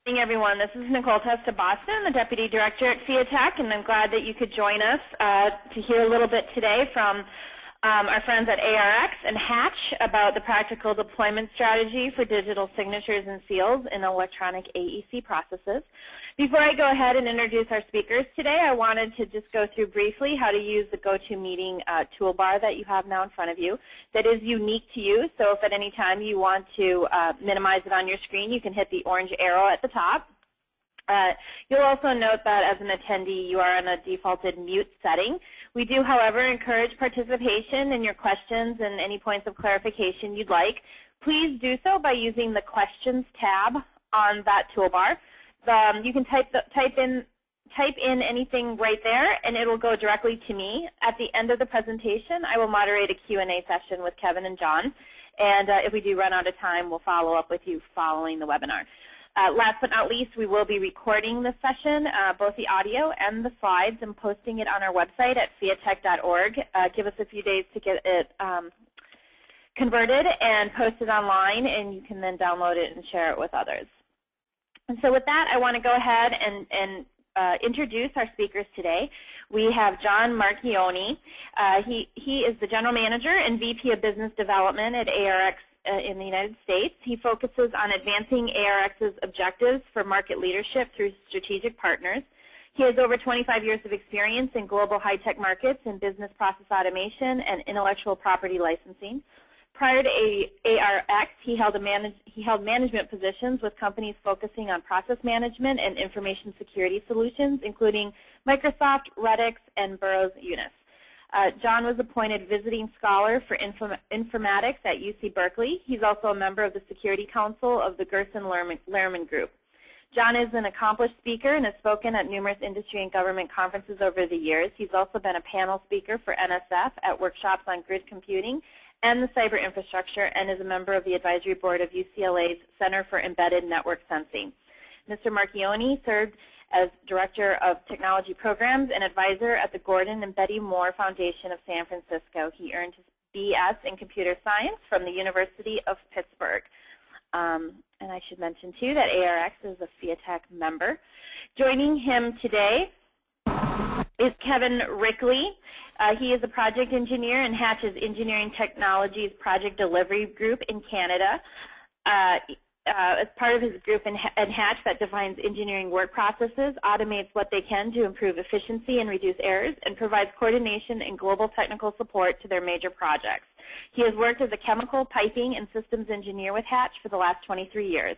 Good morning, everyone. This is Nicole Testa Boston, the Deputy Director at FIATech, and I'm glad that you could join us to hear a little bit today from our friends at ARX and Hatch about the practical deployment strategy for digital signatures and seals in electronic AEC processes. Before I go ahead and introduce our speakers today, I wanted to just go through briefly how to use the GoToMeeting toolbar that you have now in front of you that is unique to you. So if at any time you want to minimize it on your screen, you can hit the orange arrow at the top. You'll also note that as an attendee, you are on a defaulted mute setting. We do, however, encourage participation in your questions and any points of clarification you'd like. Please do so by using the Questions tab on that toolbar. You can type in anything right there, and it will go directly to me. At the end of the presentation, I will moderate a Q&A session with Kevin and John. And if we do run out of time, we'll follow up with you following the webinar. Last but not least, we will be recording this session, both the audio and the slides, and posting it on our website at fiatech.org. Give us a few days to get it converted and posted online, and you can then download it and share it with others. And so with that, I want to go ahead and introduce our speakers today. We have John Marchioni. He is the General Manager and VP of Business Development at ARX in the United States. He focuses on advancing ARX's objectives for market leadership through strategic partners. He has over 25 years of experience in global high-tech markets in business process automation and intellectual property licensing. Prior to ARX, he held management positions with companies focusing on process management and information security solutions, including Microsoft, Redix, and Burroughs Unis. John was appointed visiting scholar for informatics at UC Berkeley. He's also a member of the Security Council of the Gerson Lehrman Group. John is an accomplished speaker and has spoken at numerous industry and government conferences over the years. He's also been a panel speaker for NSF at workshops on grid computing and the cyber infrastructure, and is a member of the advisory board of UCLA's Center for Embedded Network Sensing. Mr. Marchioni served as Director of Technology Programs and advisor at the Gordon and Betty Moore Foundation of San Francisco. He earned his BS in Computer Science from the University of Pittsburgh. And I should mention, too, that ARX is a FIATech member. Joining him today is Kevin Rickley. He is a project engineer in Hatch's Engineering Technologies Project Delivery Group in Canada. As part of his group in Hatch that defines engineering work processes, automates what they can to improve efficiency and reduce errors, and provides coordination and global technical support to their major projects. He has worked as a chemical, piping, and systems engineer with Hatch for the last 23 years.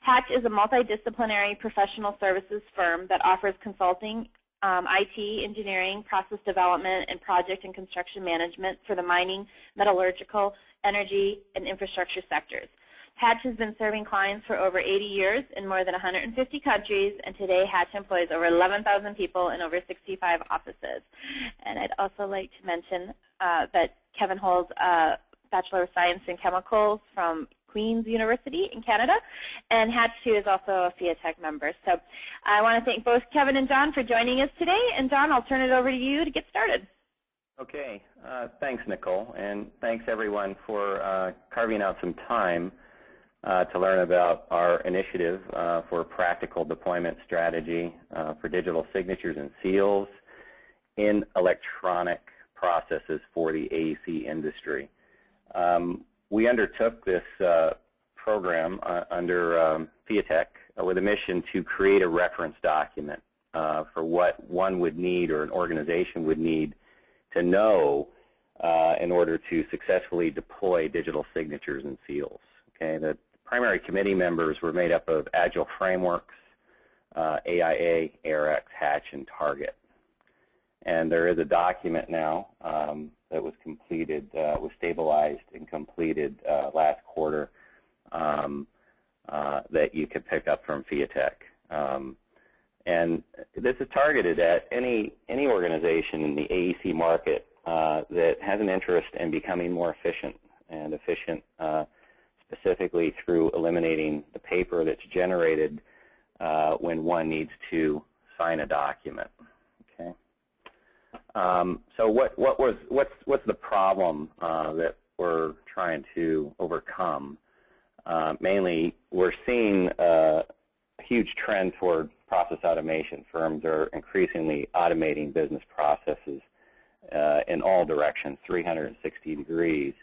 Hatch is a multidisciplinary professional services firm that offers consulting, IT, engineering, process development, and project and construction management for the mining, metallurgical, energy, and infrastructure sectors. Hatch has been serving clients for over 80 years in more than 150 countries, and today Hatch employs over 11,000 people in over 65 offices. And I'd also like to mention that Kevin holds a Bachelor of Science in Chemicals from Queen's University in Canada, and Hatch, too, is also a FIATech member. So I want to thank both Kevin and John for joining us today. And John, I'll turn it over to you to get started. Okay. Thanks, Nicole, and thanks, everyone, for carving out some time to learn about our initiative for practical deployment strategy for digital signatures and seals in electronic processes for the AEC industry. We undertook this program under FIATech with a mission to create a reference document for what one would need or an organization would need to know in order to successfully deploy digital signatures and seals. Okay, the primary committee members were made up of Agile Frameworks, AIA, ARX, Hatch, and Target. And there is a document now that was completed, was stabilized and completed last quarter that you can pick up from FIATech. And this is targeted at any organization in the AEC market that has an interest in becoming more efficient, and efficient specifically through eliminating the paper that's generated when one needs to sign a document. Okay. So what's the problem that we're trying to overcome? Mainly, we're seeing a huge trend toward process automation. Firms are increasingly automating business processes in all directions, 360 degrees.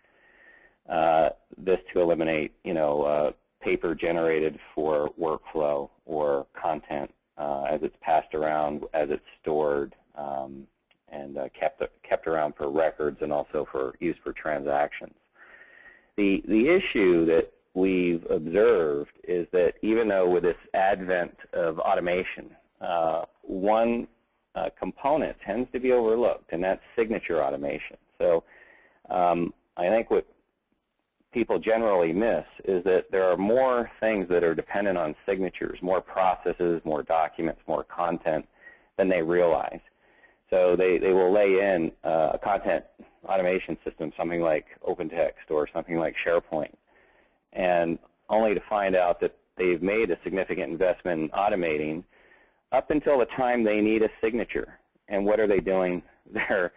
This to eliminate, paper generated for workflow or content as it's passed around, as it's stored, and kept around for records and also for use for transactions. The issue that we've observed is that even though with this advent of automation, one component tends to be overlooked, and that's signature automation. So I think what people generally miss is that there are more things that are dependent on signatures, more processes, more documents, more content than they realize. So they will lay in a content automation system, something like OpenText or something like SharePoint, and only to find out that they've made a significant investment in automating up until the time they need a signature. And what are they doing? They're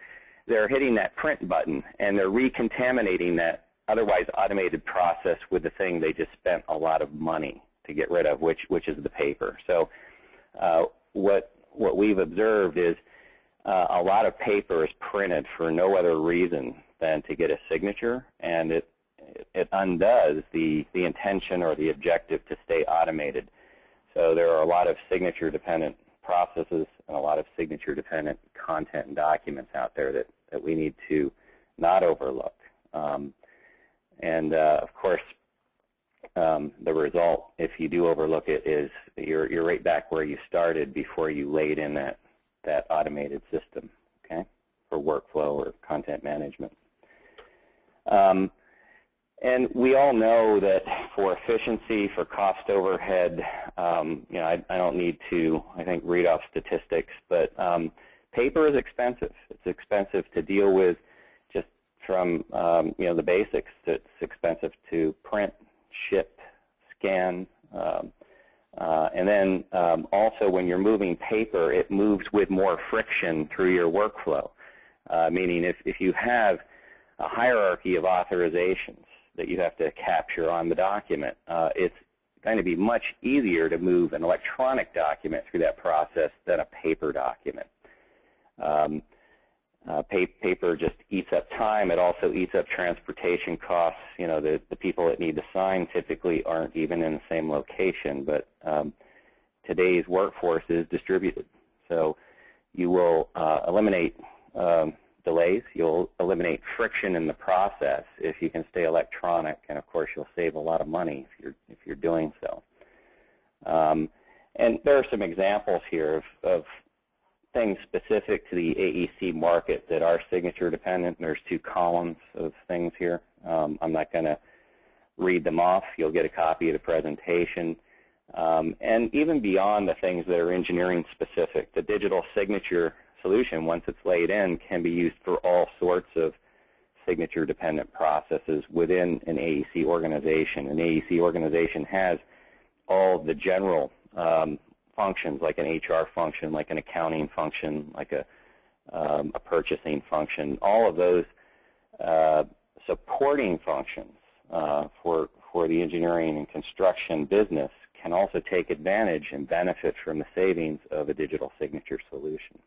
hitting that print button, and they're recontaminating that otherwise automated process with the thing they just spent a lot of money to get rid of, which is the paper. So what we've observed is a lot of paper is printed for no other reason than to get a signature, and it undoes the intention or the objective to stay automated. So there are a lot of signature-dependent processes and a lot of signature-dependent content and documents out there that we need to not overlook. Of course, the result, if you do overlook it, is you're right back where you started before you laid in that automated system, okay, for workflow or content management. And we all know that for efficiency, for cost overhead, I don't need to, I think, read off statistics, but paper is expensive. It's expensive to deal with just from, the basics. It's expensive to print, ship, scan, and then also when you're moving paper, it moves with more friction through your workflow, meaning if you have a hierarchy of authorizations that you have to capture on the document, it's going to be much easier to move an electronic document through that process than a paper document. Paper just eats up time. It also eats up transportation costs. The people that need to sign typically aren't even in the same location, but today's workforce is distributed. So you will eliminate delays. You'll eliminate friction in the process if you can stay electronic, and of course you'll save a lot of money if you're doing so. And there are some examples here of things specific to the AEC market that are signature dependent. There's two columns of things here. I'm not going to read them off. You'll get a copy of the presentation. And even beyond the things that are engineering specific, the digital signature solution, once it's laid in, can be used for all sorts of signature dependent processes within an AEC organization. An AEC organization has all the general functions, like an HR function, like an accounting function, like a purchasing function. All of those supporting functions for the engineering and construction business can also take advantage and benefit from the savings of a digital signature solution.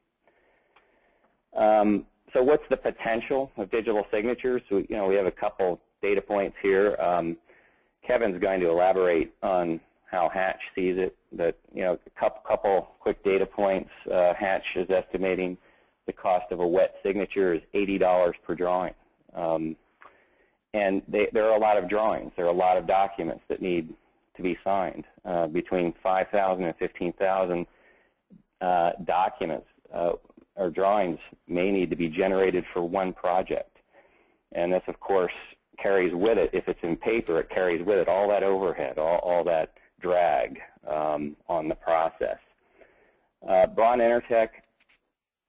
So what's the potential of digital signatures? So, we have a couple data points here. Kevin's going to elaborate on how Hatch sees it, but a couple quick data points. Hatch is estimating the cost of a wet signature is $80 per drawing. And there are a lot of drawings. There are a lot of documents that need to be signed. Between 5,000 and 15,000 documents or drawings may need to be generated for one project. And this, of course, carries with it, if it's in paper, it carries with it all that overhead, all that drag on the process. Braun Intertech,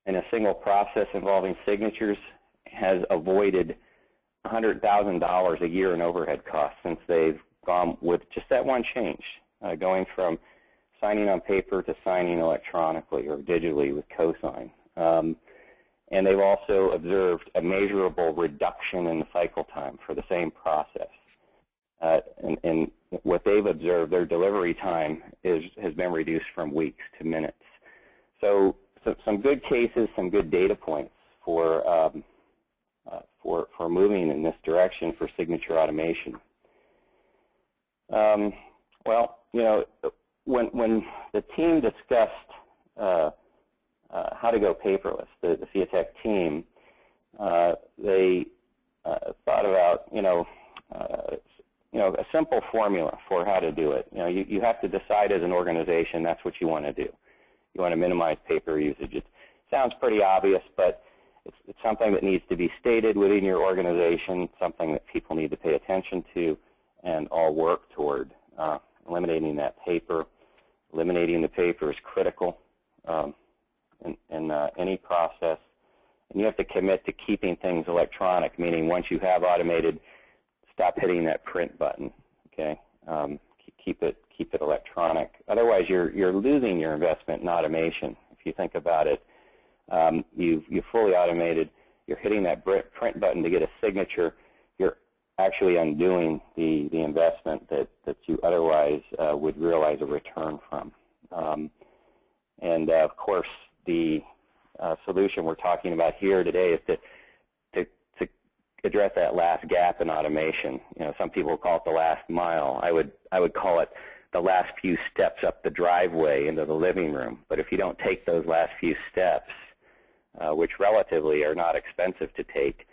in a single process involving signatures, has avoided $100,000 a year in overhead costs since they've gone with just that one change, going from signing on paper to signing electronically or digitally with cosign. And they've also observed a measurable reduction in the cycle time for the same process. and what they've observed, their delivery time has been reduced from weeks to minutes. So some good cases, some good data points for moving in this direction for signature automation. Well, you know, when the team discussed how to go paperless, the FIATech team, they thought about, a simple formula for how to do it. You have to decide as an organization that's what you want to do. You want to minimize paper usage. It sounds pretty obvious, but it's something that needs to be stated within your organization, something that people need to pay attention to and all work toward. Eliminating that paper. Eliminating the paper is critical in any process. And you have to commit to keeping things electronic, meaning once you have automated, stop hitting that print button. Okay, keep it electronic. Otherwise, you're losing your investment in automation. If you think about it, you've fully automated. You're hitting that print button to get a signature. You're actually undoing the investment that you otherwise would realize a return from. And of course, the solution we're talking about here today is to address that last gap in automation. Some people call it the last mile. I would call it the last few steps up the driveway into the living room. But if you don't take those last few steps, which relatively are not expensive to take,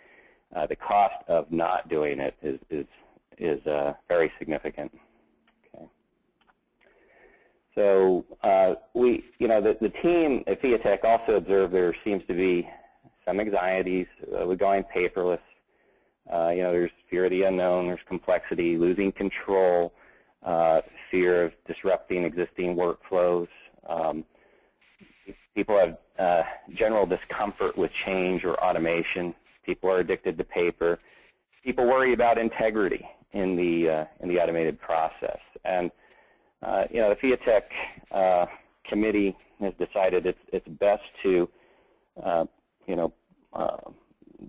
the cost of not doing it is very significant. Okay. So the team at FIATech also observed there seems to be some anxieties with going paperless. There's fear of the unknown, there's complexity, losing control, fear of disrupting existing workflows. People have general discomfort with change or automation. People are addicted to paper. People worry about integrity in the automated process. And the FIATech committee has decided it's best to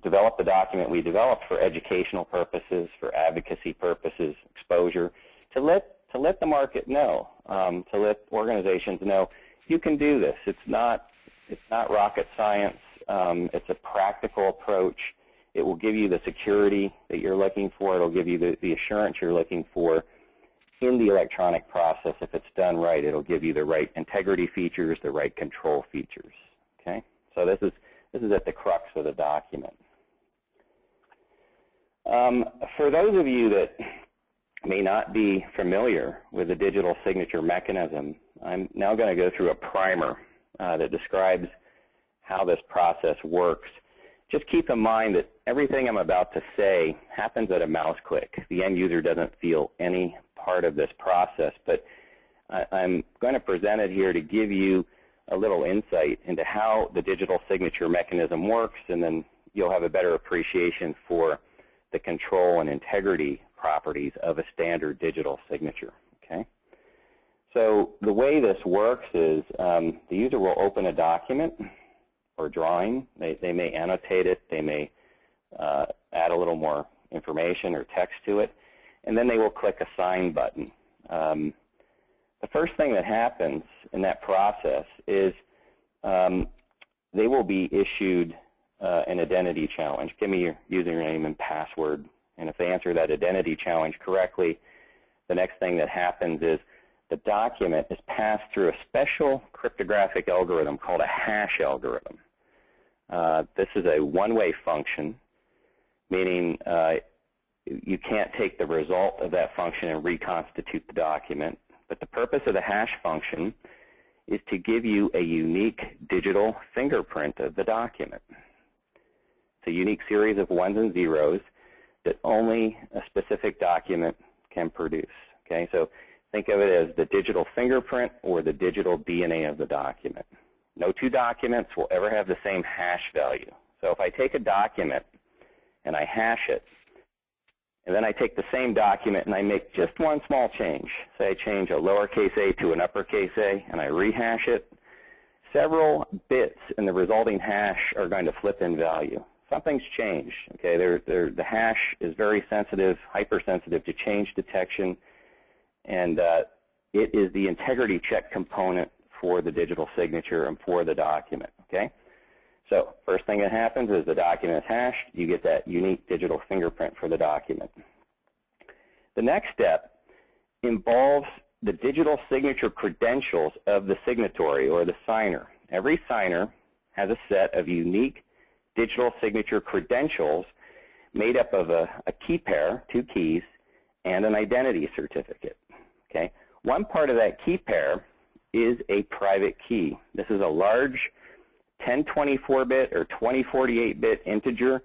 develop the document we developed for educational purposes, for advocacy purposes, exposure, to let the market know, to let organizations know you can do this. It's not rocket science. It's a practical approach. It will give you the security that you're looking for. It will give you the assurance you're looking for in the electronic process. If it's done right, it will give you the right integrity features, the right control features. Okay, so this is at the crux of the document. For those of you that may not be familiar with the digital signature mechanism, I'm now going to go through a primer that describes how this process works. Just keep in mind that everything I'm about to say happens at a mouse click. The end user doesn't feel any part of this process, but I'm going to present it here to give you a little insight into how the digital signature mechanism works, and then you'll have a better appreciation for the control and integrity properties of a standard digital signature. Okay? So the way this works is the user will open a document or drawing. They may annotate it. They may add a little more information or text to it, and then they will click a sign button. The first thing that happens in that process is they will be issued an identity challenge. Give me your username and password. And if they answer that identity challenge correctly, the next thing that happens is the document is passed through a special cryptographic algorithm called a hash algorithm. This is a one-way function, meaning you can't take the result of that function and reconstitute the document. But the purpose of the hash function is to give you a unique digital fingerprint of the document. It's a unique series of ones and zeros that only a specific document can produce. Okay, so think of it as the digital fingerprint or the digital DNA of the document. No two documents will ever have the same hash value. So if I take a document and I hash it, and then I take the same document and I make just one small change, say I change a lowercase a to an uppercase a, and I rehash it, several bits in the resulting hash are going to flip in value. something's changed. Okay, the hash is very sensitive, hypersensitive to change detection, and it is the integrity check component for the digital signature and for the document. Okay, so first thing that happens is the document is hashed. You get that unique digital fingerprint for the document. The next step involves the digital signature credentials of the signatory or the signer. Every signer has a set of unique digital signature credentials made up of a key pair, 2 keys, and an identity certificate. Okay? One part of that key pair is a private key. This is a large 1024-bit or 2048-bit integer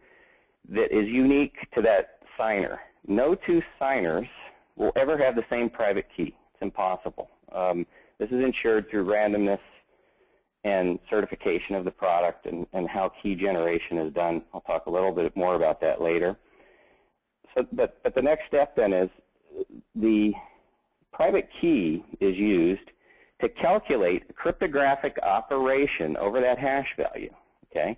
that is unique to that signer. No 2 signers will ever have the same private key. It's impossible. This is ensured through randomness and certification of the product and how key generation is done. I'll talk a little bit more about that later. So, but the next step then is the private key is used to calculate a cryptographic operation over that hash value. Okay?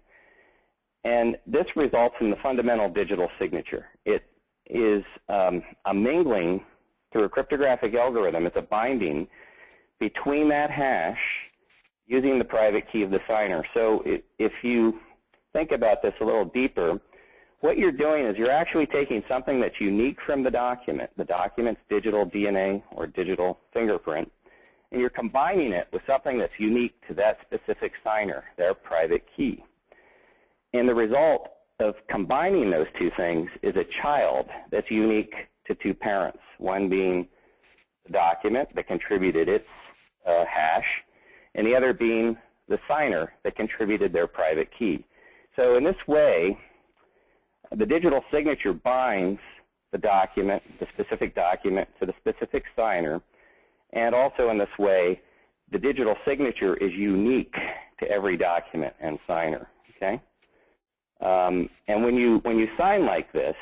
And this results in the fundamental digital signature. It is a mingling through a cryptographic algorithm. It's a binding between that hash using the private key of the signer. So if you think about this a little deeper, what you're doing is you're actually taking something that's unique from the document's digital DNA or digital fingerprint, and you're combining it with something that's unique to that specific signer, their private key. And the result of combining those 2 things is a child that's unique to 2 parents, one being the document that contributed its hash, and the other being the signer that contributed their private key. So in this way, the digital signature binds the document, the specific document, to the specific signer, and also in this way, the digital signature is unique to every document and signer. Okay? And when you sign like this,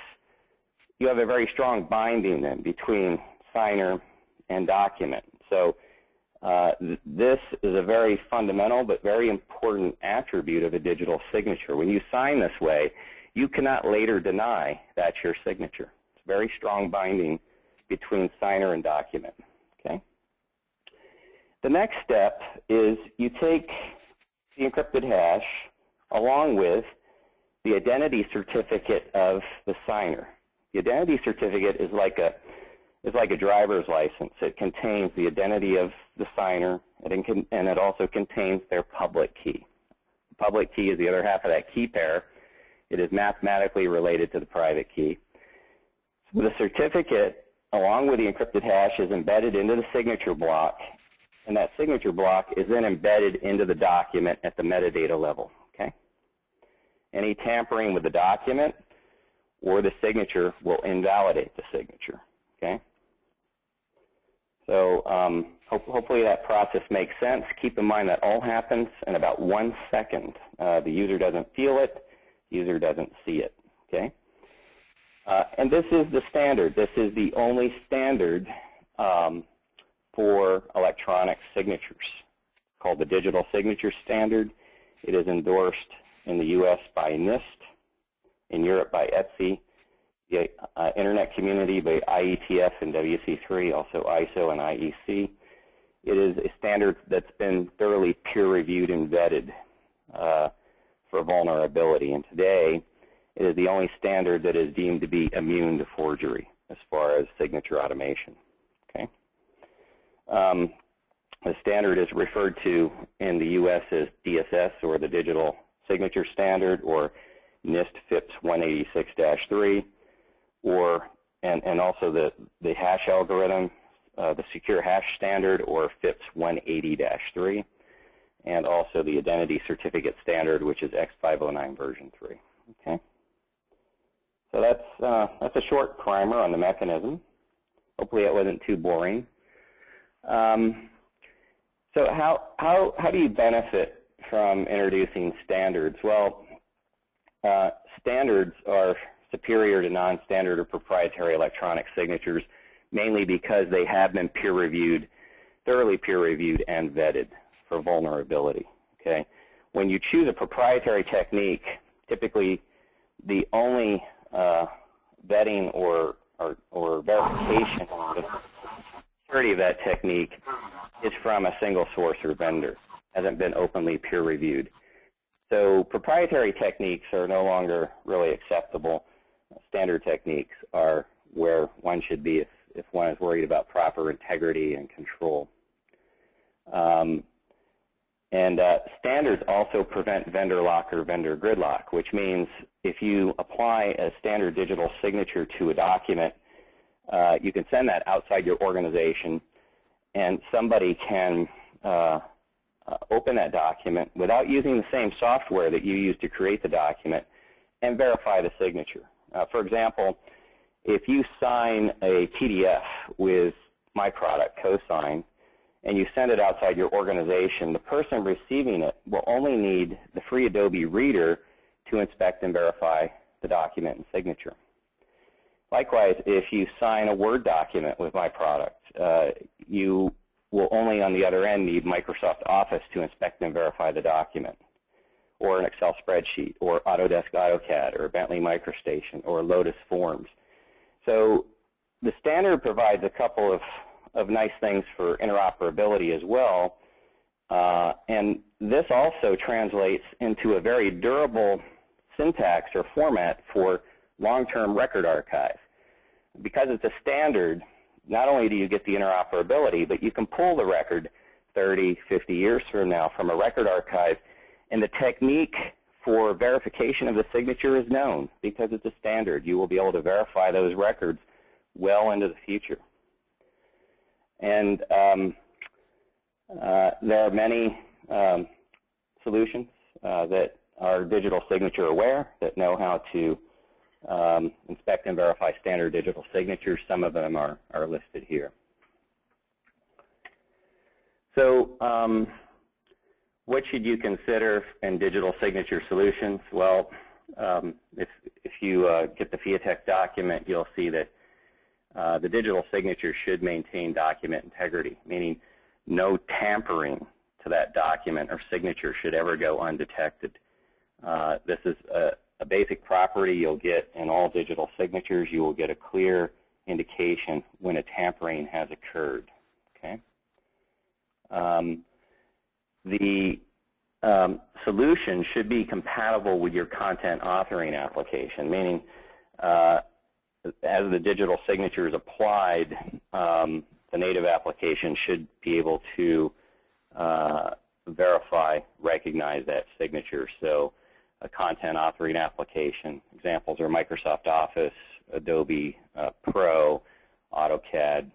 you have a very strong binding then between signer and document. So this is a very fundamental but very important attribute of a digital signature. When you sign this way, you cannot later deny that's your signature. It's very strong binding between signer and document. Okay? The next step is you take the encrypted hash along with the identity certificate of the signer. The identity certificate is like a driver's license. It contains the identity of the signer, and it also contains their public key. The public key is the other half of that key pair. It is mathematically related to the private key. So the certificate, along with the encrypted hash, is embedded into the signature block, and that signature block is then embedded into the document at the metadata level. Okay? Any tampering with the document or the signature will invalidate the signature. Okay? So hopefully that process makes sense. Keep in mind that all happens in about 1 second. The user doesn't feel it. The user doesn't see it. Okay? And this is the standard. This is the only standard for electronic signatures, called the Digital Signature Standard. It is endorsed in the U.S. by NIST, in Europe by ETSI, the Internet community by IETF and WC3, also ISO and AEC. It is a standard that's been thoroughly peer-reviewed and vetted for vulnerability. And today, it is the only standard that is deemed to be immune to forgery as far as signature automation. Okay? The standard is referred to in the U.S. as DSS, or the Digital Signature Standard, or NIST FIPS 186-3, and also the hash algorithm, the Secure Hash Standard, or FIPS 180-3, and also the Identity Certificate Standard, which is X509 version 3. Okay? So that's a short primer on the mechanism. Hopefully it wasn't too boring. So how do you benefit from introducing standards? Well, standards are superior to non-standard or proprietary electronic signatures, mainly because they have been peer-reviewed, thoroughly peer-reviewed and vetted for vulnerability. Okay? When you choose a proprietary technique, typically the only vetting or verification of the security of that technique is from a single source or vendor. It hasn't been openly peer-reviewed. So proprietary techniques are no longer really acceptable. Standard techniques are where one should be if one is worried about proper integrity and control. Standards also prevent vendor lock or vendor gridlock, which means if you apply a standard digital signature to a document, you can send that outside your organization, and somebody can open that document without using the same software that you use to create the document and verify the signature. For example, if you sign a PDF with my product, cosign, and you send it outside your organization, the person receiving it will only need the free Adobe Reader to inspect and verify the document and signature. Likewise, if you sign a Word document with my product, you will only on the other end need Microsoft Office to inspect and verify the document, or an Excel spreadsheet, or Autodesk AutoCAD, or Bentley MicroStation, or Lotus Forms. So the standard provides a couple of nice things for interoperability as well, and this also translates into a very durable syntax or format for long-term record archive. Because it's a standard, not only do you get the interoperability, but you can pull the record 30, 50 years from now from a record archive, and the technique for verification of the signature is known because it's a standard. You will be able to verify those records well into the future. And there are many solutions that are digital signature aware, that know how to inspect and verify standard digital signatures. Some of them are listed here. So what should you consider in digital signature solutions? Well, if you get the FIATech document, you'll see that the digital signature should maintain document integrity, meaning no tampering to that document or signature should ever go undetected. This is a basic property you'll get in all digital signatures. You will get a clear indication when a tampering has occurred. Okay. The solution should be compatible with your content authoring application, meaning as the digital signature is applied, the native application should be able to verify, recognize that signature. So a content authoring application, examples are Microsoft Office, Adobe Pro, AutoCAD,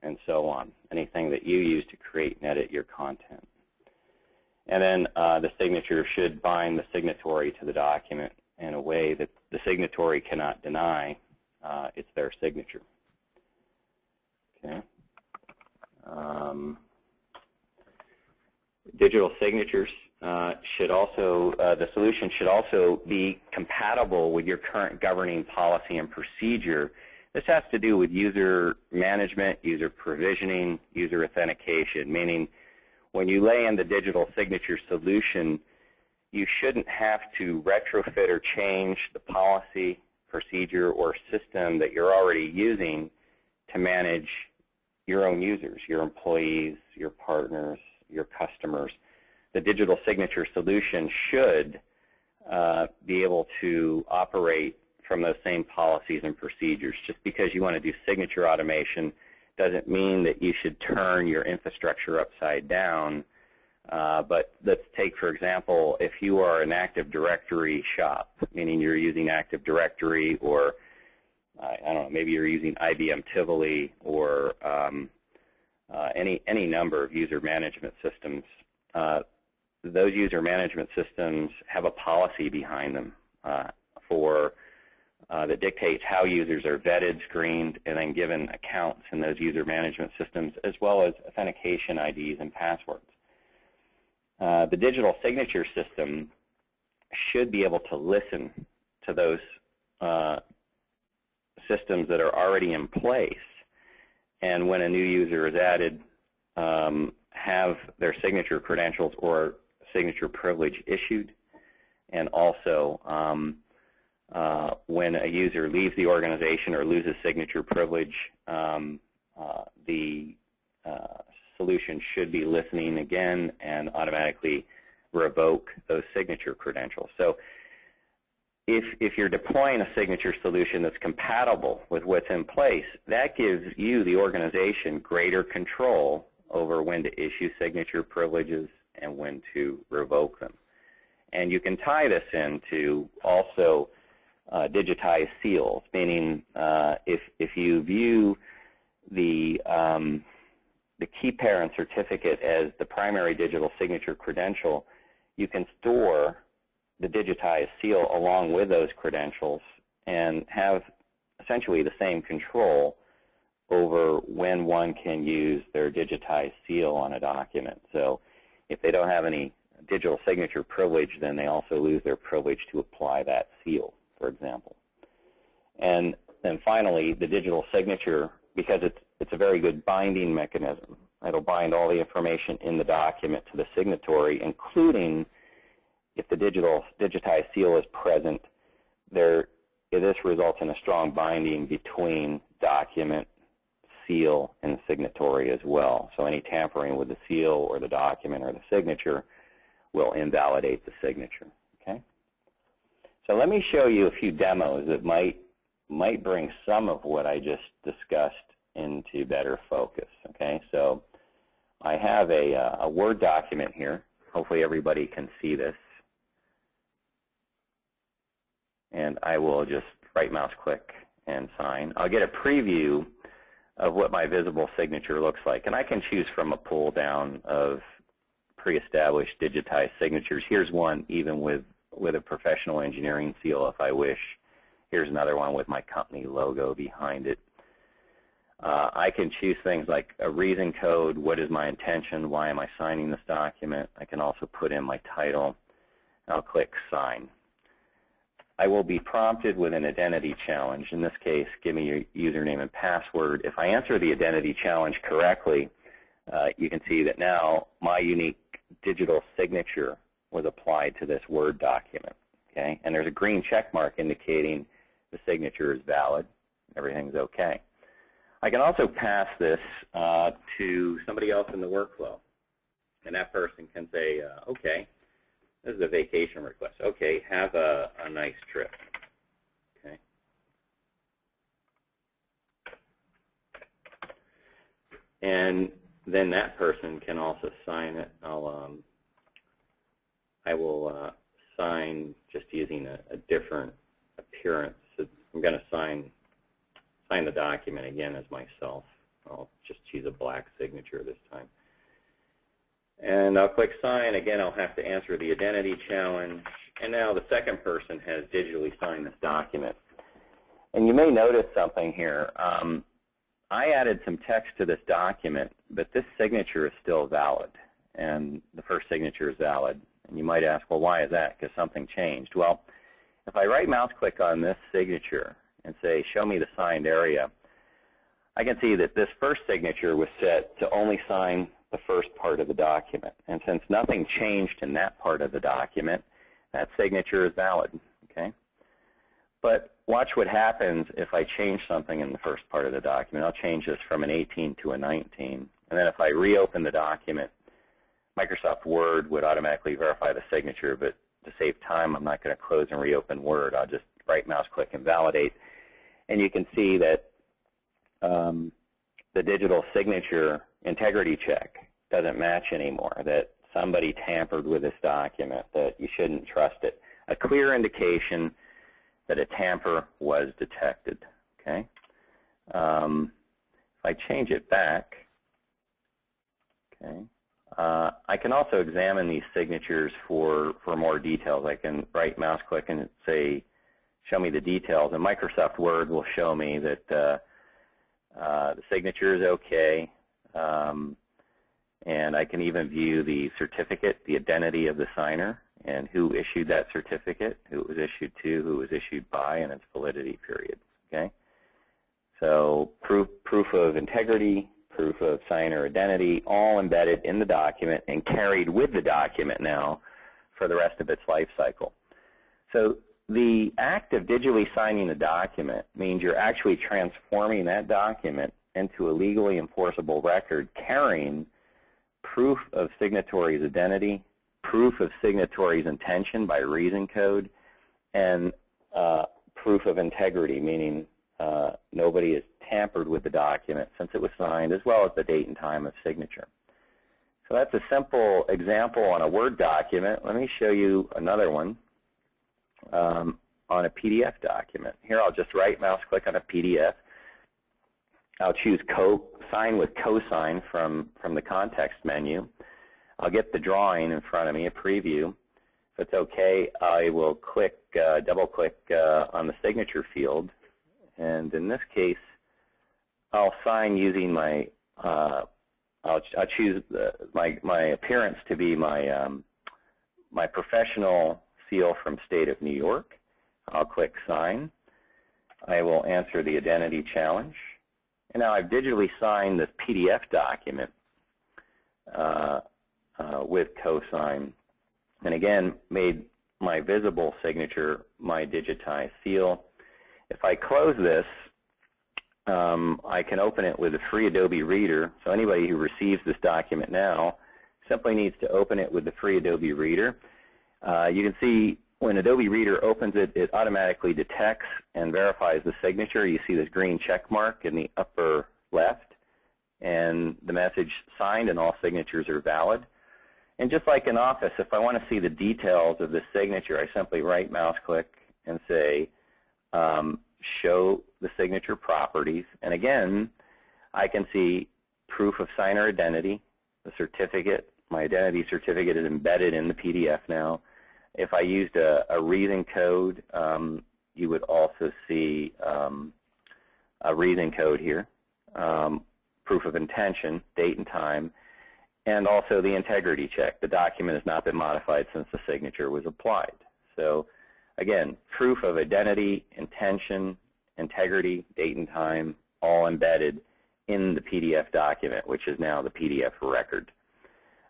and so on. Anything that you use to create and edit your content. And then the signature should bind the signatory to the document in a way that the signatory cannot deny it's their signature. Okay. Digital signatures should also, the solution should also be compatible with your current governing policy and procedure. This has to do with user management, user provisioning, user authentication, meaning when you lay in the digital signature solution, you shouldn't have to retrofit or change the policy, procedure, or system that you're already using to manage your own users, your employees, your partners, your customers. The digital signature solution should be able to operate from those same policies and procedures. Just because you want to do signature automation doesn't mean that you should turn your infrastructure upside down. But let's take, for example, if you are an Active Directory shop, meaning you're using Active Directory, or I don't know, maybe you're using IBM Tivoli, or any number of user management systems. Those user management systems have a policy behind them that dictates how users are vetted, screened, and then given accounts in those user management systems, as well as authentication IDs and passwords. The digital signature system should be able to listen to those systems that are already in place, and when a new user is added, have their signature credentials or signature privilege issued, and also when a user leaves the organization or loses signature privilege, the solution should be listening again and automatically revoke those signature credentials. So if you're deploying a signature solution that's compatible with what's in place, that gives you, the organization, greater control over when to issue signature privileges and when to revoke them. And you can tie this into also digitized seals, meaning if you view the key parent certificate as the primary digital signature credential, you can store the digitized seal along with those credentials and have essentially the same control over when one can use their digitized seal on a document. So if they don't have any digital signature privilege, then they also lose their privilege to apply that seal, for example. And then finally, the digital signature, because it's a very good binding mechanism. It'll bind all the information in the document to the signatory, including if the digitized seal is present. This results in a strong binding between document, seal, and signatory as well. So any tampering with the seal or the document or the signature will invalidate the signature. Okay. So let me show you a few demos that might bring some of what I just discussed into better focus. Okay. So I have a Word document here. Hopefully everybody can see this. And I will just right mouse click and sign. I'll get a preview of what my visible signature looks like. And I can choose from a pull down of pre-established digitized signatures. Here's one even with a professional engineering seal if I wish. Here's another one with my company logo behind it. I can choose things like a reason code, what is my intention, why am I signing this document. I can also put in my title. I'll click sign. I will be prompted with an identity challenge. In this case, give me your username and password. If I answer the identity challenge correctly, you can see that now my unique digital signature was applied to this Word document. Okay? And there's a green check mark indicating the signature is valid. Everything's okay. I can also pass this to somebody else in the workflow. And that person can say, okay, this is a vacation request. Okay, have a nice trip. Okay. And then that person can also sign it. I will sign just using a different appearance. So I'm going to sign the document again as myself. I'll just choose a black signature this time. And I'll click sign. Again, I'll have to answer the identity challenge. And now the second person has digitally signed this document. And you may notice something here. I added some text to this document, but this signature is still valid. And the first signature is valid. And you might ask, well, why is that? Because something changed. Well, if I right mouse click on this signature and say, show me the signed area, I can see that this first signature was set to only sign the first part of the document. And since nothing changed in that part of the document, that signature is valid. Okay? But watch what happens if I change something in the first part of the document. I'll change this from an 18 to a 19. And then if I reopen the document, Microsoft Word would automatically verify the signature, but to save time, I'm not going to close and reopen Word. I'll just right mouse click and validate. And you can see that the digital signature integrity check doesn't match anymore, that somebody tampered with this document, that you shouldn't trust it. A clear indication that a tamper was detected. Okay? If I change it back, okay, I can also examine these signatures for more details. I can right mouse click and say, show me the details, and Microsoft Word will show me that the signature is okay, and I can even view the certificate, the identity of the signer, and who issued that certificate, who it was issued to, who it was issued by, and its validity period. Okay? So proof of integrity, proof of signer identity, all embedded in the document and carried with the document now for the rest of its life cycle. So the act of digitally signing a document means you're actually transforming that document into a legally enforceable record carrying proof of signatory's identity, proof of signatory's intention by reason code, and proof of integrity, meaning nobody has tampered with the document since it was signed, as well as the date and time of signature. So that's a simple example on a Word document. Let me show you another one on a PDF document. Here I'll just right mouse click on a PDF. I'll choose sign with cosign from the context menu. I'll get the drawing in front of me, a preview. If it's okay, I will click, double click on the signature field. And in this case, I'll sign using my, I'll choose my appearance to be my, my professional seal from state of New York. I'll click sign. I will answer the identity challenge. And now I've digitally signed this PDF document with cosign. And again, made my visible signature my digitized seal. If I close this, I can open it with a free Adobe Reader. So anybody who receives this document now simply needs to open it with the free Adobe Reader. You can see when Adobe Reader opens it, it automatically detects and verifies the signature. You see this green check mark in the upper left, and the message signed and all signatures are valid. And just like in Office, if I want to see the details of the signature, I simply right mouse click and say show the signature properties. And again, I can see proof of signer identity, the certificate. My identity certificate is embedded in the PDF now. If I used a reason code, you would also see a reason code here, proof of intention, date and time, and also the integrity check. The document has not been modified since the signature was applied. So again, proof of identity, intention, integrity, date and time, all embedded in the PDF document, which is now the PDF record.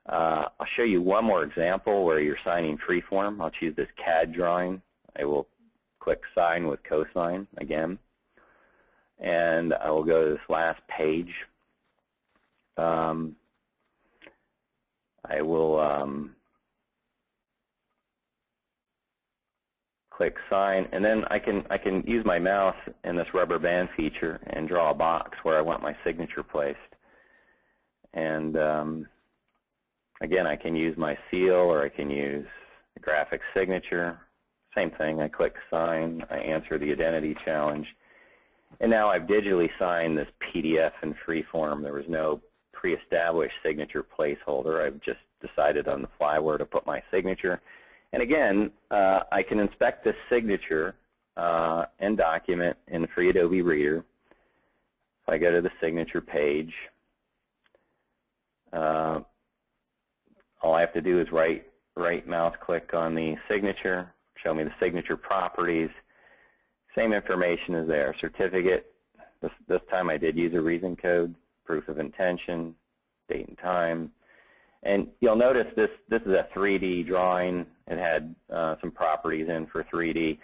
I'll show you one more example where you're signing freeform. I'll choose this CAD drawing. I will click sign with cosign again. And I will go to this last page. I will click sign, and then I can use my mouse in this rubber band feature and draw a box where I want my signature placed. And again, I can use my seal, or I can use the graphic signature. Same thing. I click sign. I answer the identity challenge. And now I've digitally signed this PDF in freeform. There was no pre-established signature placeholder. I've just decided on the fly where to put my signature. And again, I can inspect this signature and document in the free Adobe Reader. If I go to the signature page, all I have to do is right mouse click on the signature, show me the signature properties. Same information is there. Certificate, this time I did use a reason code, proof of intention, date and time. And you'll notice this is a 3D drawing. It had some properties in for 3D.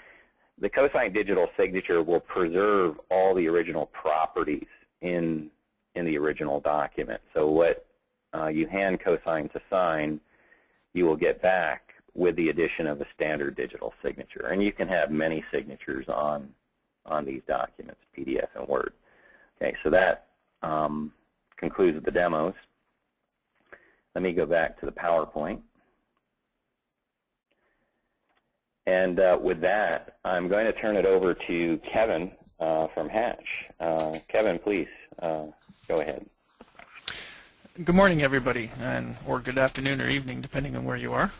The cosign digital signature will preserve all the original properties in the original document. So what you hand cosign to sign, you will get back with the addition of a standard digital signature. And you can have many signatures on these documents, PDF and Word. Okay, so that concludes the demos. Let me go back to the PowerPoint. And with that, I'm going to turn it over to Kevin from Hatch. Kevin, please go ahead. Good morning, everybody, or good afternoon or evening, depending on where you are.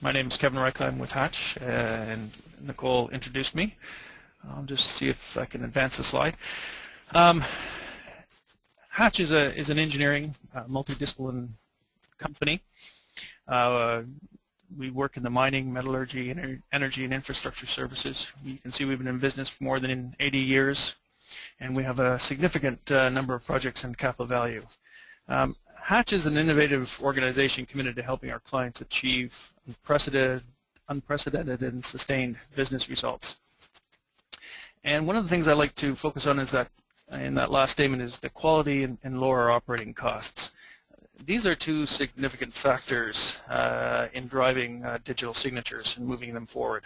My name is Kevin Reichel. I'm with Hatch, and Nicole introduced me. I'll just see if I can advance the slide. Hatch is an engineering multidiscipline company. We work in the mining, metallurgy, energy, and infrastructure services. You can see we've been in business for more than 80 years, and we have a significant number of projects in capital value. Hatch is an innovative organization committed to helping our clients achieve unprecedented and sustained business results. And one of the things I like to focus on is that in that last statement is the quality and lower operating costs. These are two significant factors in driving digital signatures and moving them forward.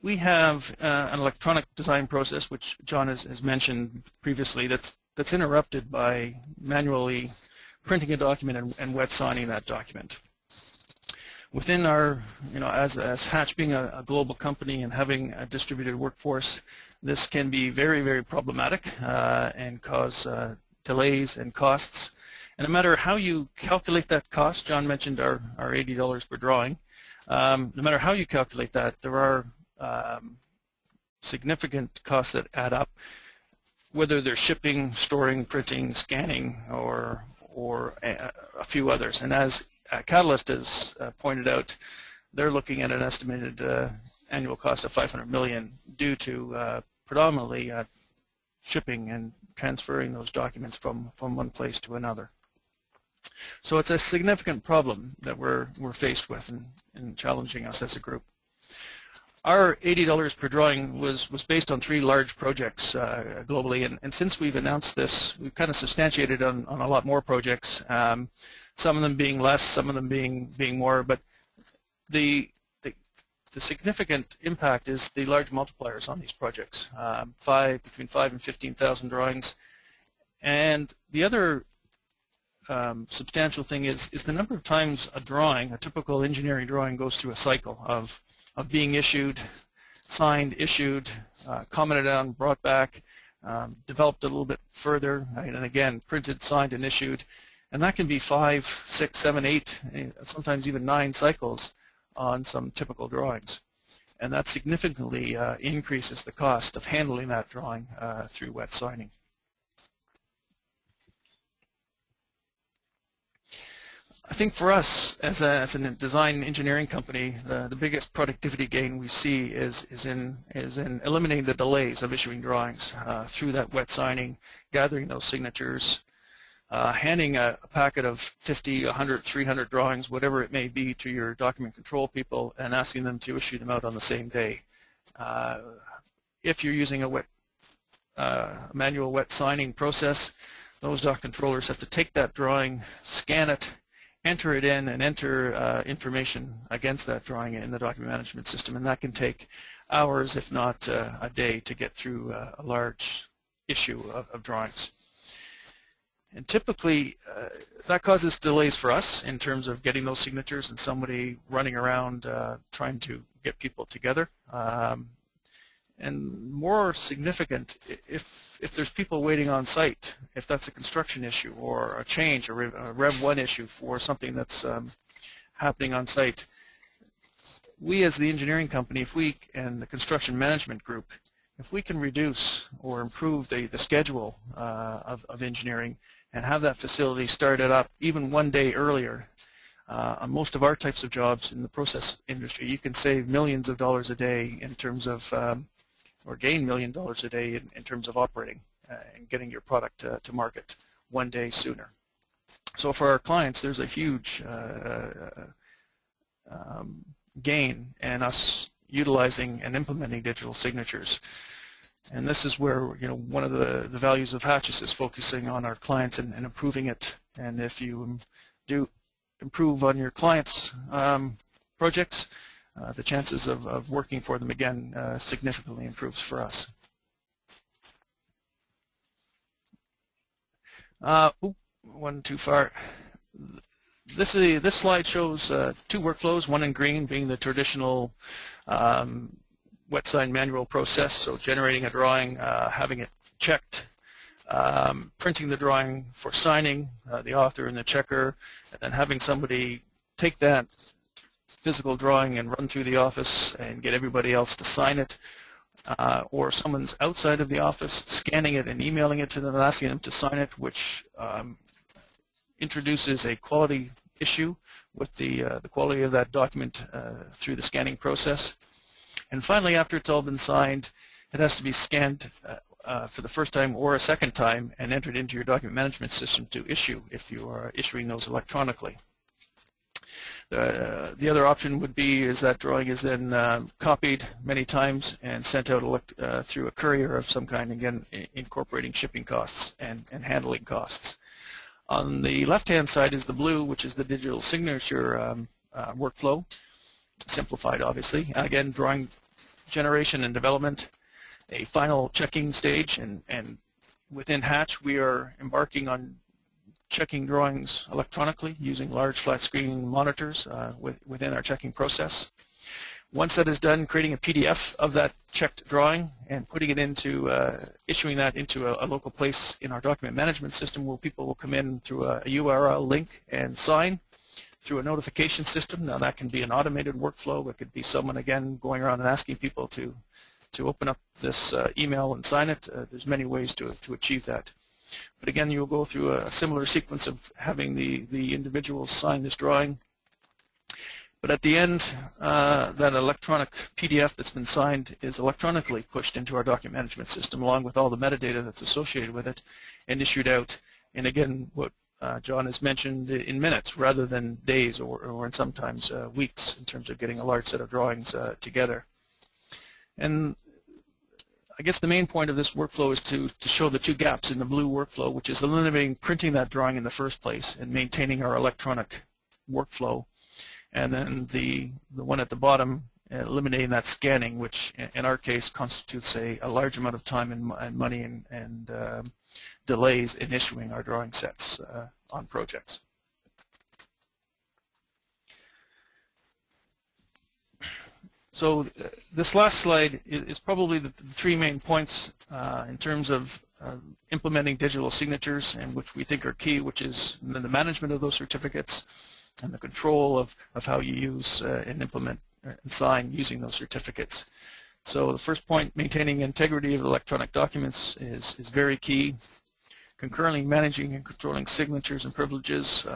We have an electronic design process, which John has mentioned previously, that's interrupted by manually printing a document and wet signing that document. Within our, as Hatch being a global company and having a distributed workforce, this can be very, very problematic and cause delays and costs. And no matter how you calculate that cost, John mentioned our $80 per drawing, no matter how you calculate that, there are significant costs that add up, whether they're shipping, storing, printing, scanning, or a few others. And as Catalyst has pointed out, they're looking at an estimated annual cost of $500 million due to predominantly shipping and transferring those documents from one place to another. So it's a significant problem that we're faced with and challenging us as a group. Our $80 per drawing was based on 3 large projects globally, and since we've announced this, we've kind of substantiated on a lot more projects, some of them being less, some of them being more, but the significant impact is the large multipliers on these projects, between 5,000 and 15,000 drawings. And the other substantial thing is the number of times a typical engineering drawing goes through a cycle of being issued, signed, issued, commented on, brought back, developed a little bit further, and again printed, signed, and issued. And that can be 5, 6, 7, 8, sometimes even 9 cycles on some typical drawings. And that significantly increases the cost of handling that drawing through wet signing. I think for us, as a design engineering company, the biggest productivity gain we see is in eliminating the delays of issuing drawings through that wet signing, gathering those signatures, handing a packet of 50, 100, 300 drawings, whatever it may be, to your document control people and asking them to issue them out on the same day. If you're using a manual wet signing process, those doc controllers have to take that drawing, scan it, enter it in, and enter information against that drawing in the document management system, and that can take hours, if not a day, to get through a large issue of drawings. And typically, that causes delays for us in terms of getting those signatures and somebody running around trying to get people together. And more significant, if there's people waiting on site, if that's a construction issue or a change, a Rev 1 issue for something that's happening on site, we as the engineering company, and the construction management group, if we can reduce or improve the schedule of engineering and have that facility started up even one day earlier, on most of our types of jobs in the process industry, you can save millions of dollars a day in terms of or gain $1 million a day in terms of operating and getting your product to market one day sooner. So for our clients, there's a huge gain in us utilizing and implementing digital signatures. And this is where one of the values of Hatches is focusing on our clients and improving it. And if you do improve on your clients' projects, the chances of working for them again significantly improves for us. One too far. This slide shows 2 workflows, one in green being the traditional wet sign manual process, so generating a drawing, having it checked, printing the drawing for signing, the author and the checker, and then having somebody take that physical drawing and run through the office and get everybody else to sign it, or someone's outside of the office scanning it and emailing it to them and asking them to sign it, which introduces a quality issue with the quality of that document through the scanning process. And finally, after it's all been signed, it has to be scanned for the first time or a second time and enter it into your document management system to issue if you are issuing those electronically. The other option would be is that drawing is then copied many times and sent out through a courier of some kind, again incorporating shipping costs and handling costs. On the left-hand side is the blue, which is the digital signature workflow, simplified obviously. Again, drawing generation and development, a final checking stage, and within Hatch we are embarking on checking drawings electronically using large flat screen monitors within our checking process. Once that is done, creating a PDF of that checked drawing and putting it into, issuing that into a local place in our document management system where people will come in through a URL link and sign through a notification system. Now that can be an automated workflow. It could be someone, again, going around and asking people to open up this email and sign it. There's many ways to achieve that. But again, you'll go through a similar sequence of having the individuals sign this drawing. But at the end, that electronic PDF that's been signed is electronically pushed into our document management system along with all the metadata that's associated with it and issued out. And again, what John has mentioned, in minutes rather than days or in sometimes weeks in terms of getting a large set of drawings together. And I guess the main point of this workflow is to show the two gaps in the blue workflow, which is eliminating printing that drawing in the first place and maintaining our electronic workflow, and then the one at the bottom, eliminating that scanning, which in our case constitutes a large amount of time and money and delays in issuing our drawing sets on projects. So this last slide is probably the three main points in terms of implementing digital signatures, and which we think are key, which is the management of those certificates and the control of how you use and implement and sign using those certificates. So the first point, maintaining integrity of electronic documents, is very key. Concurrently managing and controlling signatures and privileges,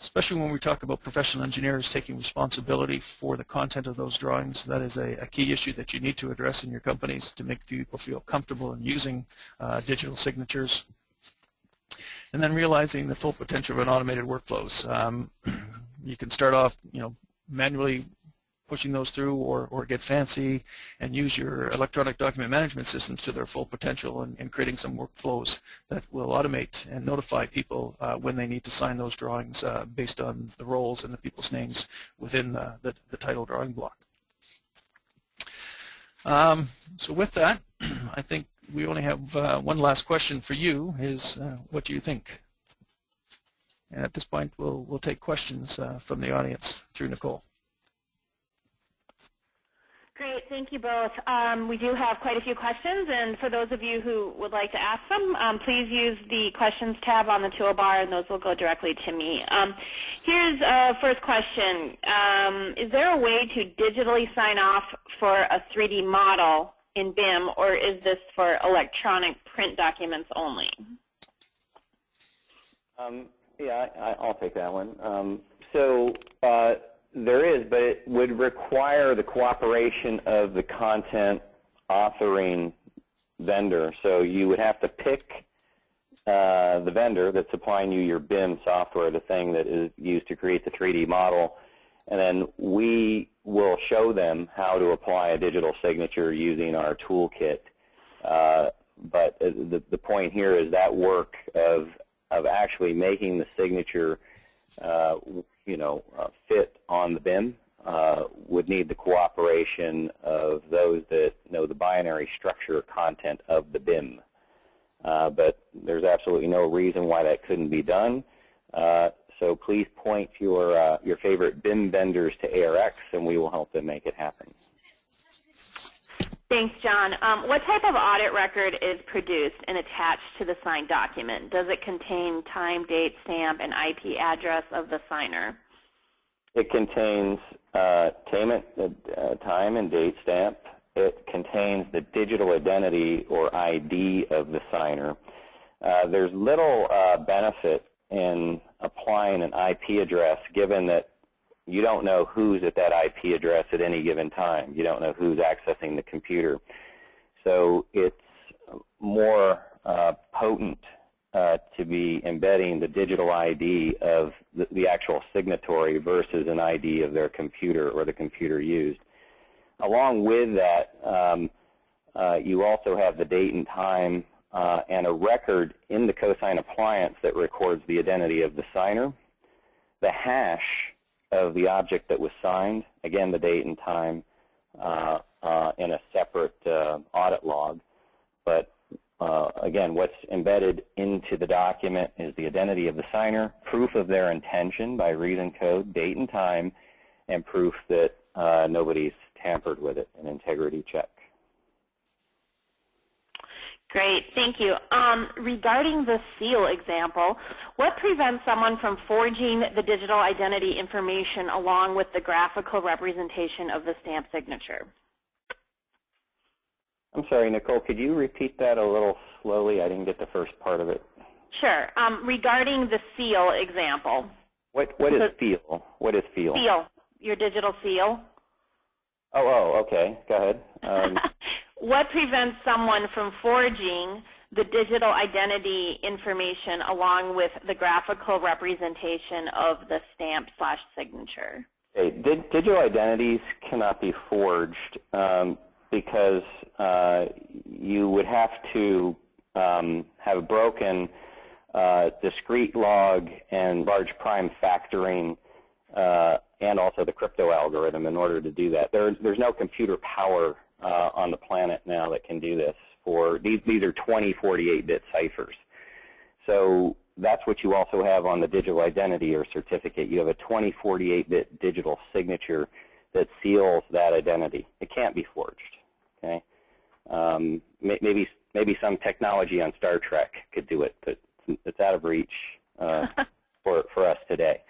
especially when we talk about professional engineers taking responsibility for the content of those drawings. That is a key issue that you need to address in your companies to make people feel comfortable in using digital signatures. And then realizing the full potential of an automated workflows. You can start off, manually pushing those through, or get fancy and use your electronic document management systems to their full potential and creating some workflows that will automate and notify people when they need to sign those drawings based on the roles and the people's names within the title drawing block. So with that, I think we only have one last question for you, is what do you think? And at this point, we'll take questions from the audience through Nicole. Great, thank you both. We do have quite a few questions, and for those of you who would like to ask them, please use the questions tab on the toolbar, and those will go directly to me. Here's a first question. Is there a way to digitally sign off for a 3D model in BIM, or is this for electronic print documents only? Yeah, I'll take that one. There is, but it would require the cooperation of the content authoring vendor. So you would have to pick the vendor that's supplying you your BIM software, the thing that is used to create the 3D model, and then we will show them how to apply a digital signature using our toolkit. But the point here is that work of actually making the signature fit on the BIM would need the cooperation of those that know the binary structure content of the BIM. But there's absolutely no reason why that couldn't be done. So please point your favorite BIM vendors to ARX, and we will help them make it happen. Thanks, John. What type of audit record is produced and attached to the signed document? Does it contain time, date, stamp, and IP address of the signer? It contains time and date stamp. It contains the digital identity or ID of the signer. There's little benefit in applying an IP address, given that you don't know who's at that IP address at any given time. You don't know who's accessing the computer. So it's more potent to be embedding the digital ID of the actual signatory versus an ID of their computer or the computer used. Along with that, you also have the date and time and a record in the cosign appliance that records the identity of the signer, the hash of the object that was signed, again the date and time, in a separate audit log. But again, what's embedded into the document is the identity of the signer, proof of their intention by reason code, date and time, and proof that nobody's tampered with it, an integrity check. Great, thank you. Regarding the seal example, what prevents someone from forging the digital identity information along with the graphical representation of the stamp signature? I'm sorry, Nicole, could you repeat that a little slowly? I didn't get the first part of it. Sure. Regarding the seal example. What is seal? What is seal? Seal, your digital seal. Oh, okay. Go ahead. What prevents someone from forging the digital identity information along with the graphical representation of the stamp/signature? Okay. Digital identities cannot be forged because you would have to have broken discrete log and large prime factoring and also the crypto algorithm in order to do that. There's no computer power on the planet now that can do this. For these are 2048-bit ciphers. So that's what you also have on the digital identity or certificate. You have a 2048-bit digital signature that seals that identity. It can't be forged. Okay. Maybe some technology on Star Trek could do it, but it's out of reach for us today.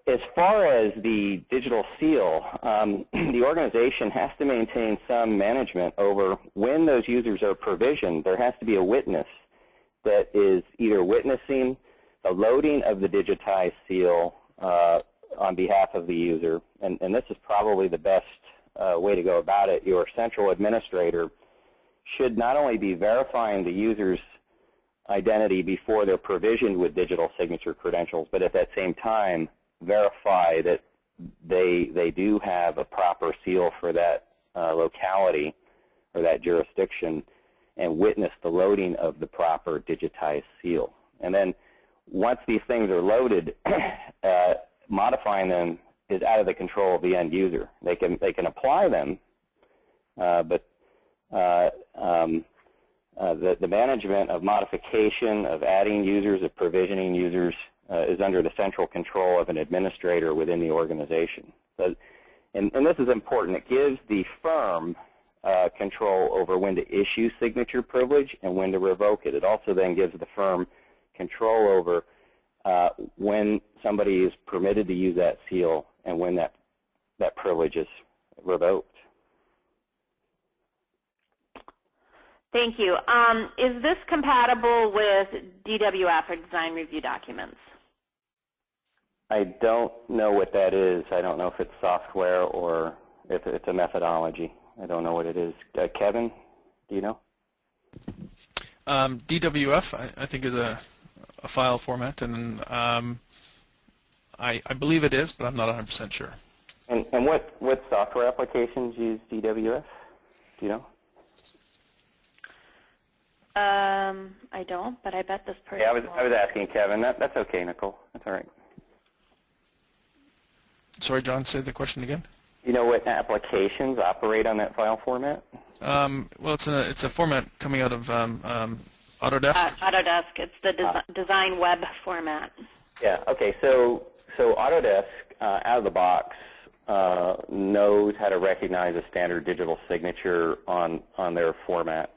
As far as the digital seal, the organization has to maintain some management over when those users are provisioned. There has to be a witness that is either witnessing the loading of the digitized seal on behalf of the user, and this is probably the best way to go about it. Your central administrator should not only be verifying the user's identity before they're provisioned with digital signature credentials, but at that same time verify that they do have a proper seal for that locality or that jurisdiction and witness the loading of the proper digitized seal. And then once these things are loaded, modifying them is out of the control of the end user. They can apply them, but the management of modification, of adding users, of provisioning users is under the central control of an administrator within the organization. So, and this is important. It gives the firm control over when to issue signature privilege and when to revoke it. It also then gives the firm control over when somebody is permitted to use that seal and when that privilege is revoked. Thank you. Is this compatible with DWF or design review documents? I don't know what that is. I don't know if it's software or if it's a methodology. I don't know what it is. Kevin, do you know? DWF, I think, is a file format, and I believe it is, but I'm not 100% sure. And what software applications use DWF? Do you know? I don't, but I bet this person. Yeah, I was asking Kevin. That's okay, Nicole. That's all right. Sorry, John, say the question again. You know what applications operate on that file format? Well, it's a format coming out of Autodesk. Autodesk. It's the design web format. Yeah. Okay. So Autodesk out of the box knows how to recognize a standard digital signature on their format.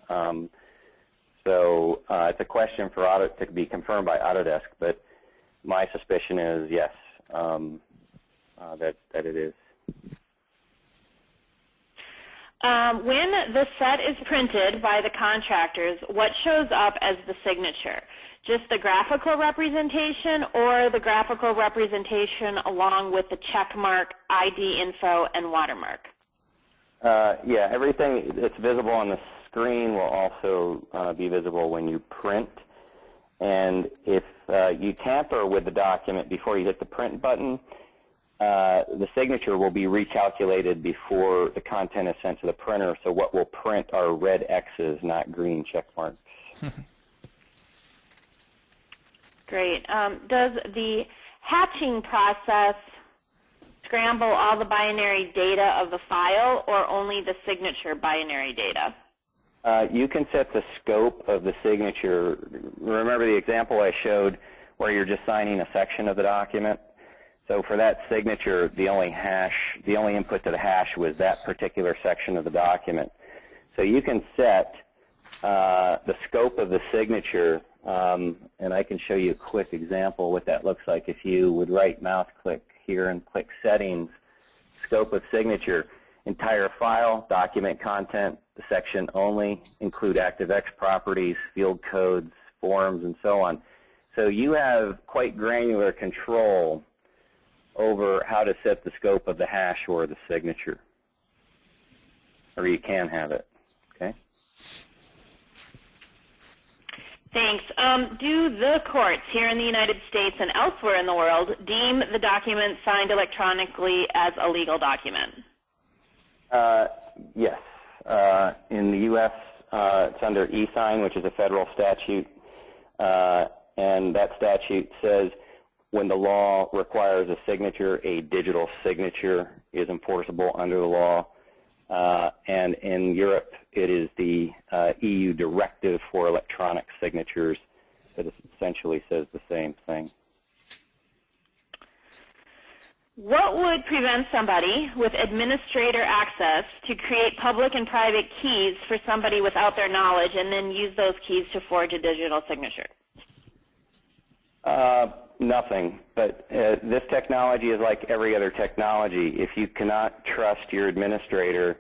So it's a question for audit to be confirmed by Autodesk, but my suspicion is yes, that it is. When the set is printed by the contractors, what shows up as the signature? Just the graphical representation or the graphical representation along with the check mark, ID info, and watermark? Yeah, everything that's visible on the screen will also be visible when you print. And if you tamper with the document before you hit the print button, the signature will be recalculated before the content is sent to the printer. So what will print are red X's, not green check marks. Great. Does the hatching process scramble all the binary data of the file or only the signature binary data? You can set the scope of the signature. Remember the example I showed where you're just signing a section of the document? So for that signature, the only input to the hash was that particular section of the document. So you can set the scope of the signature, and I can show you a quick example what that looks like. If you would right mouse click here and click Settings, Scope of Signature, entire file, document content, the section only, include ActiveX properties, field codes, forms, and so on. So you have quite granular control over how to set the scope of the hash or the signature, or you can have it. Okay. Thanks. Do the courts here in the United States and elsewhere in the world deem the document signed electronically as a legal document? Yes. In the U.S., it's under e-sign, which is a federal statute, and that statute says when the law requires a signature, a digital signature is enforceable under the law. And in Europe, it is the EU directive for electronic signatures that essentially says the same thing. What would prevent somebody with administrator access to create public and private keys for somebody without their knowledge and then use those keys to forge a digital signature? Nothing, but this technology is like every other technology. If you cannot trust your administrator,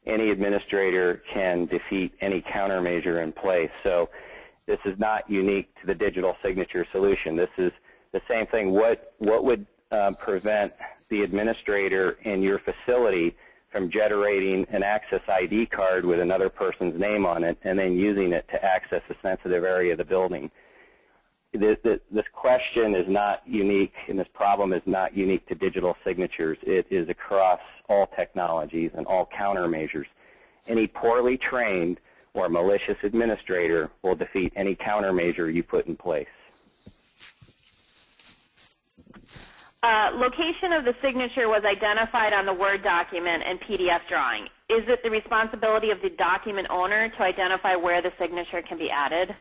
any administrator can defeat any countermeasure in place. So this is not unique to the digital signature solution. This is the same thing. What would prevent the administrator in your facility from generating an access ID card with another person's name on it and then using it to access a sensitive area of the building? This question is not unique, and this problem is not unique to digital signatures. It is across all technologies and all countermeasures. Any poorly trained or malicious administrator will defeat any countermeasure you put in place. Location of the signature was identified on the Word document and PDF drawing. Is it the responsibility of the document owner to identify where the signature can be added?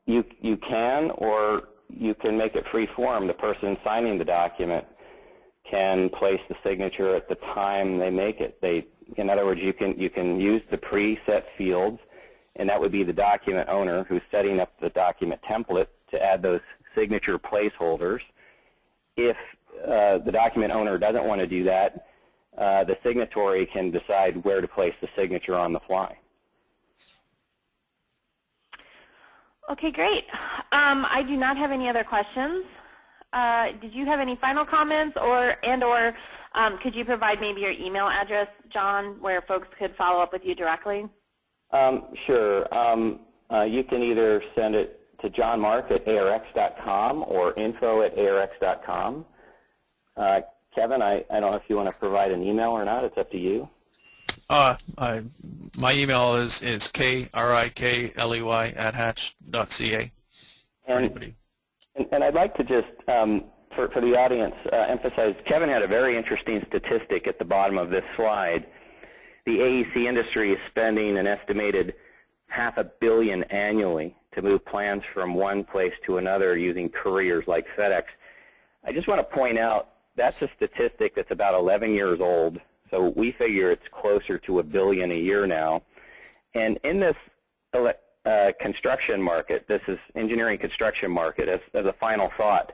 You can, or you can make it free form. The person signing the document can place the signature at the time they make it. In other words, you can use the preset fields, and that would be the document owner who's setting up the document template to add those signature placeholders. If the document owner doesn't want to do that, the signatory can decide where to place the signature on the fly. Okay, great. I do not have any other questions. Did you have any final comments, or could you provide maybe your email address, John, where folks could follow up with you directly? Sure. You can either send it to johnmark@arx.com or info@arx.com. Kevin, I don't know if you want to provide an email or not. It's up to you. My email is krikley@hatch.ca. And I'd like to just, for the audience, emphasize Kevin had a very interesting statistic at the bottom of this slide. The AEC industry is spending an estimated $500 million annually to move plans from one place to another using couriers like FedEx. I just want to point out that's a statistic that's about 11 years old. So we figure it's closer to $1 billion a year now. And in this construction market, this is engineering construction market, as a final thought,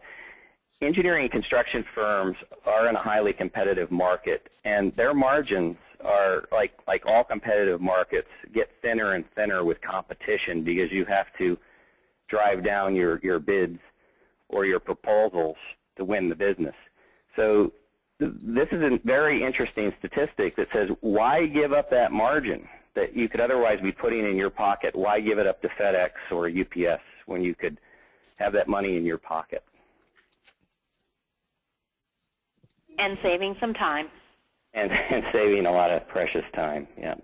engineering and construction firms are in a highly competitive market, and their margins are, like all competitive markets, get thinner and thinner with competition because you have to drive down your bids or your proposals to win the business. So this is a very interesting statistic that says, why give up that margin that you could otherwise be putting in your pocket. Why give it up to FedEx or UPS when you could have that money in your pocket? And saving some time. And saving a lot of precious time, yeah.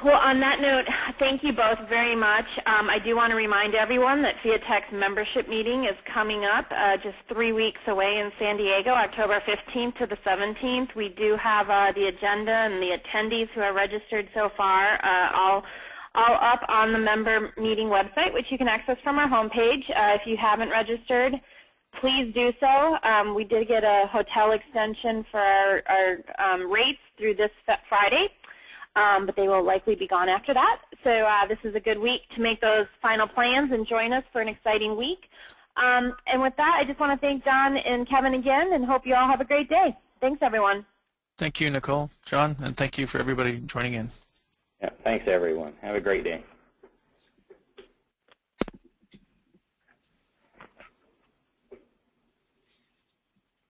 Well, on that note, thank you both very much. I do want to remind everyone that FIATEC's membership meeting is coming up just 3 weeks away in San Diego, October 15th to the 17th. We do have the agenda and the attendees who are registered so far all up on the member meeting website, which you can access from our homepage. If you haven't registered, please do so. We did get a hotel extension for our rates through this Friday. But they will likely be gone after that. So this is a good week to make those final plans and join us for an exciting week. And with that, I just want to thank John and Kevin again and hope you all have a great day. Thanks, everyone. Thank you, Nicole, John, and thank you for everybody joining in. Yeah, thanks, everyone. Have a great day.